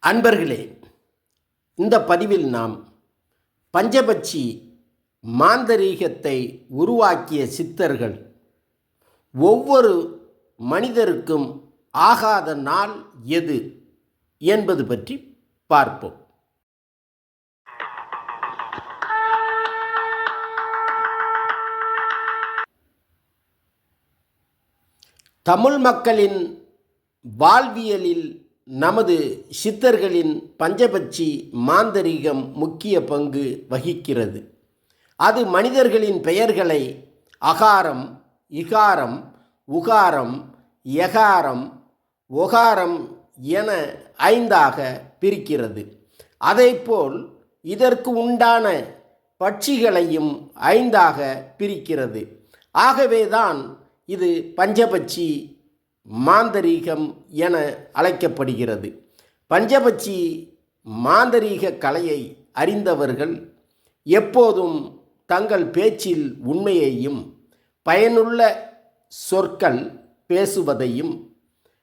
அன்பர்களே, இந்த பதிவில் நாம் பஞ்சபட்சி மாந்தரீகத்தை உருவாக்கிய சித்தர்கள் ஒவ்வொரு மனிதருக்கும் ஆகாத நாள் எது என்பது பற்றி பார்ப்போம். தமிழ் மக்களின் வாழ்வியலில் நமது சித்தர்களின் பஞ்சபட்சி மாந்தரீகம் முக்கிய பங்கு வகிக்கிறது. அது மனிதர்களின் பெயர்களை அகாரம், இகாரம், உகாரம், யகாரம், ஒகாரம் என 5ஆக பிரிக்கிறது. அதேபோல் இதற்கு உண்டான பட்சிகளையும் 5ஆக பிரிக்கிறது. ஆகவேதான் இது பஞ்சபட்சி மாந்தரீகம் என அழைக்கப்படுகிறது. பஞ்சபட்சி மாந்தரீக கலையை அறிந்தவர்கள் எப்போதும் தங்கள் பேச்சில் உண்மையையும் பயனுள்ள சொற்கள் பேசுவதையும்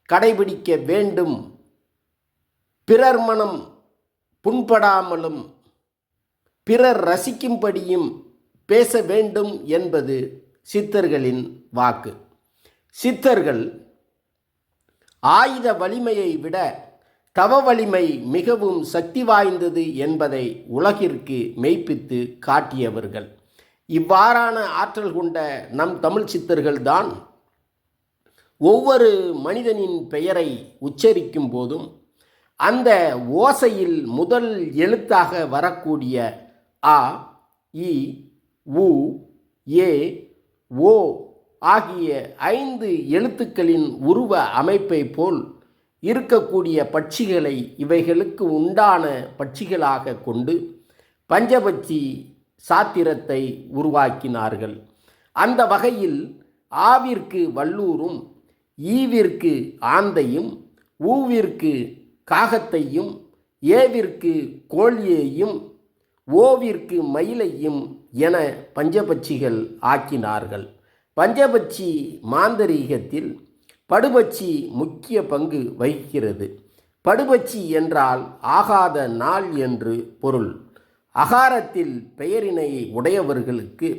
கடைபிடிக்க வேண்டும். பிறர் மனம் புண்படாமலும் பிறர் ரசிக்கும்படியும் பேச வேண்டும் என்பது சித்தர்களின் வாக்கு. சித்தர்கள் ஆயுத வலிமையை விட தவ வலிமை மிகவும் சக்தி வாய்ந்தது என்பதை உலகிற்கு மெய்ப்பித்து காட்டியவர்கள். இவ்வாறான ஆற்றல் கொண்ட நம் தமிழ் சித்தர்கள்தான் ஒவ்வொரு மனிதனின் பெயரை உச்சரிக்கும் போதும் அந்த ஓசையில் முதல் எழுத்தாக வரக்கூடிய அ, இ, உ, ஏ, ஓ ஆகிய 5 எழுத்துக்களின் உருவ அமைப்பை போல் இருக்கக்கூடிய பட்சிகளை இவைகளுக்கு உண்டான பட்சிகளாக கொண்டு பஞ்சபட்சி சாத்திரத்தை உருவாக்கினார்கள். அந்த வகையில் ஆவிற்கு வல்லூரும், ஈவிற்கு ஆந்தையும், ஊவிற்கு காகத்தையும், ஏவிற்கு கோழியையும், ஓவிற்கு மயிலையும் என பஞ்சபட்சிகள் ஆக்கினார்கள். பஞ்சபட்சி மாந்தரீகத்தில் படுபட்சி முக்கிய பங்கு வகிக்கிறது. படுபட்சி என்றால் ஆகாத நாள் என்று பொருள். அகாரத்தில் பெயரினை உடையவர்களுக்கு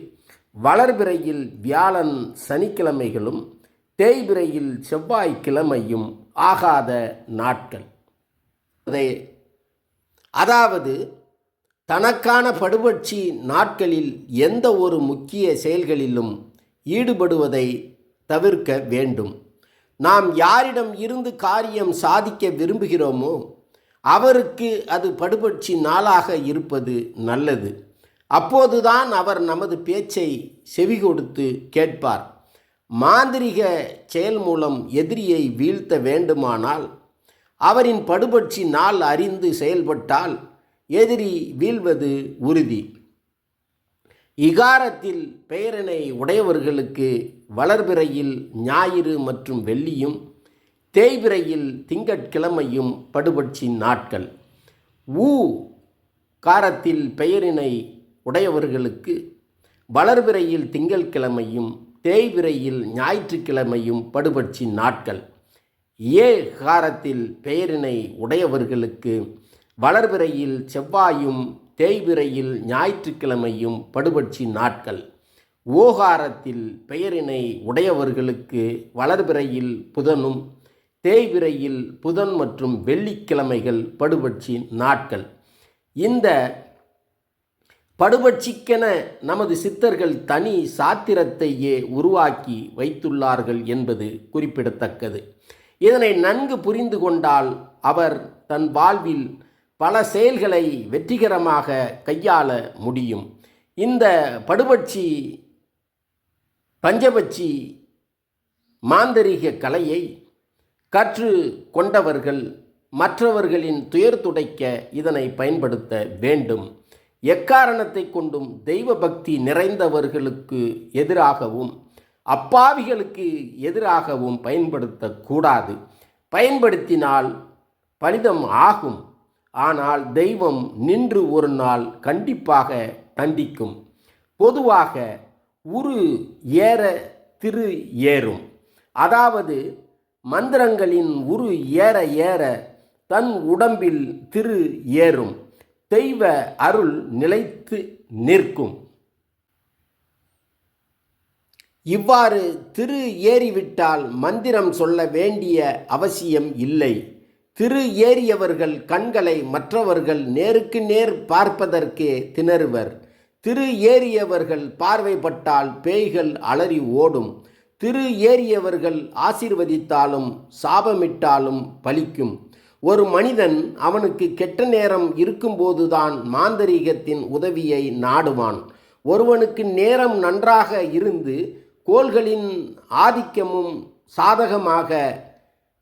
வளர்பிறையில் வியாழன் சனிக்கிழமைகளும் தேய்பிறையில் செவ்வாய்க்கிழமையும் ஆகாத நாட்கள். அதாவது தனக்கான படுபட்சி நாட்களில் எந்த ஒரு முக்கிய செயல்களிலும் ஈடுபடுவதை தவிர்க்க வேண்டும். நாம் யாரிடம் இருந்து காரியம் சாதிக்க விரும்புகிறோமோ அவருக்கு அது படுபட்சி நாளாக இருப்பது நல்லது. அப்போதுதான் அவர் நமது பேச்சை செவி கொடுத்து கேட்பார். மாந்திரிக செயல் மூலம் எதிரியை வீழ்த்த வேண்டுமானால் அவரின் படுபட்சி நாள் அறிந்து செயல்பட்டால் எதிரி வீழ்வது உறுதி. இகாரத்தில் பெயரினை உடையவர்களுக்கு வளர்பிறையில் ஞாயிறு மற்றும் வெள்ளியும் தேய்பிறையில் திங்கட்கிழமையும் படுபட்சி நாட்கள். ஊ காரத்தில் பெயரினை உடையவர்களுக்கு வளர்பிறையில் திங்கட்கிழமையும் தேய்பிறையில் ஞாயிற்றுக்கிழமையும் படுபட்சி நாட்கள். ஏ காரத்தில் பெயரினை உடையவர்களுக்கு வளர்பிறையில் செவ்வாயும் தேய்பிறையில் ஞாயிற்றுக்கிழமையும் படுபட்சி நாட்கள். ஓகாரத்தில் பெயரினை உடையவர்களுக்கு வளர்பிறையில் புதனும் தேய்பிறையில் புதன் மற்றும் வெள்ளிக்கிழமைகள் படுபட்சி நாட்கள். இந்த படுபட்சிக்கென நமது சித்தர்கள் தனி சாத்திரத்தையே உருவாக்கி வைத்துள்ளார்கள் என்பது குறிப்பிடத்தக்கது. இதனை நன்கு புரிந்து கொண்டால் அவர் தன் வாழ்வில் பல செயல்களை வெற்றிகரமாக கையாள முடியும். இந்த பஞ்சபட்சி மாந்தரீக கலையை கற்று கொண்டவர்கள் மற்றவர்களின் துயர் துடைக்க இதனை பயன்படுத்த வேண்டும். எக்காரணத்தை கொண்டும் தெய்வ பக்தி நிறைந்தவர்களுக்கு எதிராகவும் அப்பாவிகளுக்கு எதிராகவும் பயன்படுத்தக்கூடாது. பயன்படுத்தினால் பலிதம் ஆகும். ஆனால் தெய்வம் நின்று ஒரு நாள் கண்டிப்பாக தண்டிக்கும். பொதுவாக உரு ஏற திரு ஏறும். அதாவது மந்திரங்களின் உரு ஏற ஏற தன் உடம்பில் திரு ஏறும். தெய்வ அருள் நிலைத்து நிற்கும். இவ்வாறு திரு ஏறிவிட்டால் மந்திரம் சொல்ல வேண்டிய அவசியம் இல்லை. திரு ஏறியவர்கள் கண்களை மற்றவர்கள் நேருக்கு நேர் பார்ப்பதற்கே திணறுவர். திரு ஏறியவர்கள் பார்வைப்பட்டால் பேய்கள் அலறி ஓடும். திரு ஏறியவர்கள் ஆசீர்வதித்தாலும் சாபமிட்டாலும் பலிக்கும். ஒரு மனிதன் அவனுக்கு கெட்ட நேரம் இருக்கும்போதுதான் மாந்தரீகத்தின் உதவியை நாடுவான். ஒருவனுக்கு நேரம் நன்றாக இருந்து கோள்களின் ஆதிக்கமும் சாதகமாக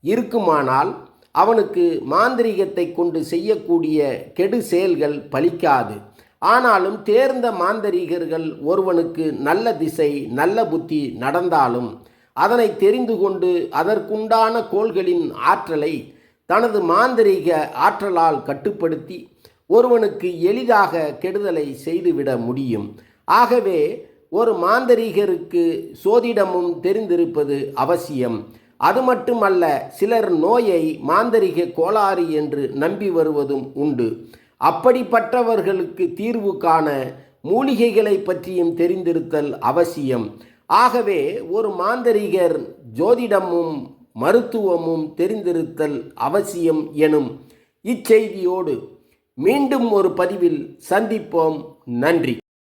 இருக்குமானால் அவனுக்கு மாந்திரீகத்தை கொண்டு செய்யக்கூடிய கெடு செயல்கள் பலிக்காது. ஆனாலும் தேர்ந்த மாந்தரீகர்கள் ஒருவனுக்கு நல்ல திசை நல்ல புத்தி நடந்தாலும் அதனை தெரிந்து கொண்டு அதற்குண்டான கோள்களின் ஆற்றலை தனது மாந்திரீக ஆற்றலால் கட்டுப்படுத்தி ஒருவனுக்கு எளிதாக கெடுதலை செய்துவிட முடியும். ஆகவே ஒரு மாந்தரீகருக்கு சோதிடமும் தெரிந்திருப்பது அவசியம். அது மட்டுமல்ல, சிலர் நோயை மாந்தரீக கோளாறு என்று நம்பி வருவதும் உண்டு. அப்படிப்பட்டவர்களுக்கு தீர்வு காண மூலிகைகளை பற்றியும் தெரிந்திருத்தல் அவசியம். ஆகவே ஒரு மாந்தரீகர் ஜோதிடமும் மருத்துவமும் தெரிந்திருத்தல் அவசியம் எனும் இச்செய்தியோடு மீண்டும் ஒரு பதிவில் சந்திப்போம். நன்றி.